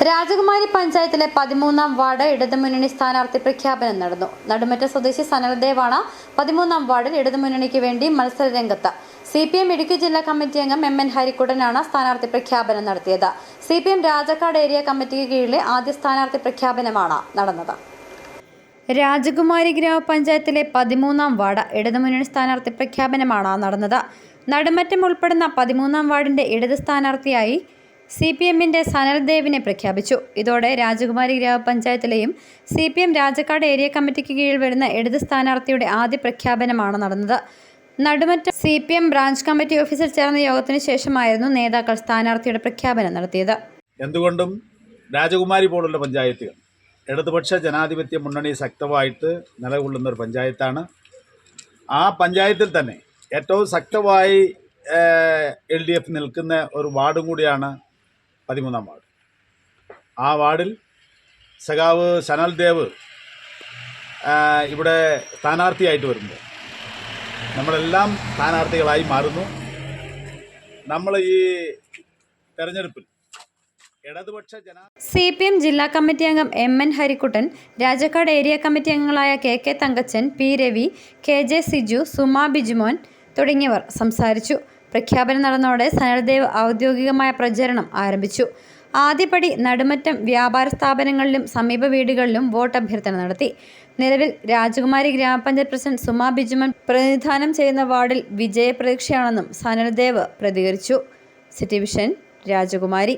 രാജകുമാരി പഞ്ചായത്തിലെ 13ാം വാർഡ് ഇടതുമുന്നണി സ്ഥാനാർത്ഥി പ്രഖ്യാപനം നടന്നു. നടുമറ്റ സ്വദേശി സനൽദേവാണ് 13ാം വാർഡിൽ ഇടതുമുന്നണിക്ക് വേണ്ടി മത്സരരംഗത്ത്. CPM ഇടുക്കി ജില്ലാ കമ്മിറ്റി അംഗം MN ഹരിക്കുട്ടനാണ് സ്ഥാനാർത്ഥി പ്രഖ്യാപനം നടത്തിയത്. CPM രാജക്കാട് ഏരിയ കമ്മിറ്റിക്ക് കീഴിലെ ആദ്യ സ്ഥാനാർത്ഥി പ്രഖ്യാപനമാണ് നടന്നത്. രാജകുമാരി ഗ്രാമപഞ്ചായത്തിലെ 13ാം വാർഡ് ഇടതുമുന്നണി സ്ഥാനാർത്ഥി പ്രഖ്യാപനമാണ് നടന്നത്. നടുമറ്റം ഉൾപ്പെടുന്ന 13ാം വാർഡിന്റെ ഇടത് സ്ഥാനാർത്ഥിയായി CPMന്റെ സനൽദേവിനെ പ്രഖ്യാപിച്ചു. ഇതോടെ രാജകുമാരി ഗ്രാമപഞ്ചായത്തിലെയും CPM രാജക്കാട് ഏരിയ കമ്മിറ്റിക്ക് കീഴിൽ വരുന്ന ഇടത് സ്ഥാനാർത്ഥിയുടെ ആദ്യ പ്രഖ്യാപനമാണ് നടന്നത്. നടുമറ്റം CPM ബ്രാഞ്ച് കമ്മിറ്റി ഓഫീസിൽ ചേർന്ന യോഗത്തിന് ശേഷമായിരുന്നു നേതാക്കൾ സ്ഥാനാർത്ഥിയുടെ പ്രഖ്യാപനം നടത്തിയത്. എന്തുകൊണ്ടും രാജകുമാരി പോലുള്ള പഞ്ചായത്തുകൾ ഇടതുപക്ഷ ജനാധിപത്യ മുന്നണി ശക്തമായിട്ട് നിലകൊള്ളുന്ന ഒരു പഞ്ചായത്താണ്. ആ പഞ്ചായത്തിൽ തന്നെ ഏറ്റവും ശക്തമായി LDF നിൽക്കുന്ന ഒരു വാർഡും കൂടിയാണ് 13ാം വാർഡ്. ആ വാർഡിൽ സഖാവ് സനൽദേവ് ഇവിടെ സ്ഥാനാർത്ഥിയായിട്ട് വരുമ്പോൾ നമ്മളെല്ലാം സ്ഥാനാർത്ഥികളായി മാറുന്നു. നമ്മൾ ഈ തെരഞ്ഞെടുപ്പിൽ CPM ജില്ലാ കമ്മിറ്റി അംഗം MN Harikuttan, Rajakkad area committee അംഗങ്ങളായ KK Thankachan, P Ravi, KJ Siju, Suma Bijumon തുടങ്ങിയവർ സംസാരിച്ചു. പ്രഖ്യാപനം നടന്നതോടെ സനൽദേവ് ഔദ്യോഗികമായ പ്രചരണം ആരംഭിച്ചു. ആദ്യപടി നടുമറ്റം വ്യാപാര സ്ഥാപനങ്ങളിലും സമീപ വീടുകളിലും വോട്ട് അഭ്യർത്ഥന നടത്തി. നിലവിൽ രാജകുമാരി ഗ്രാമപഞ്ചായത്ത് പ്രസിഡന്റ് സുമ ബിജുമോൻ പ്രതിനിധാനം ചെയ്യുന്ന വാർഡിൽ വിജയപ്രതീക്ഷയാണെന്നും സനൽദേവ് പ്രതികരിച്ചു. സിറ്റി വിഷൻ, രാജകുമാരി.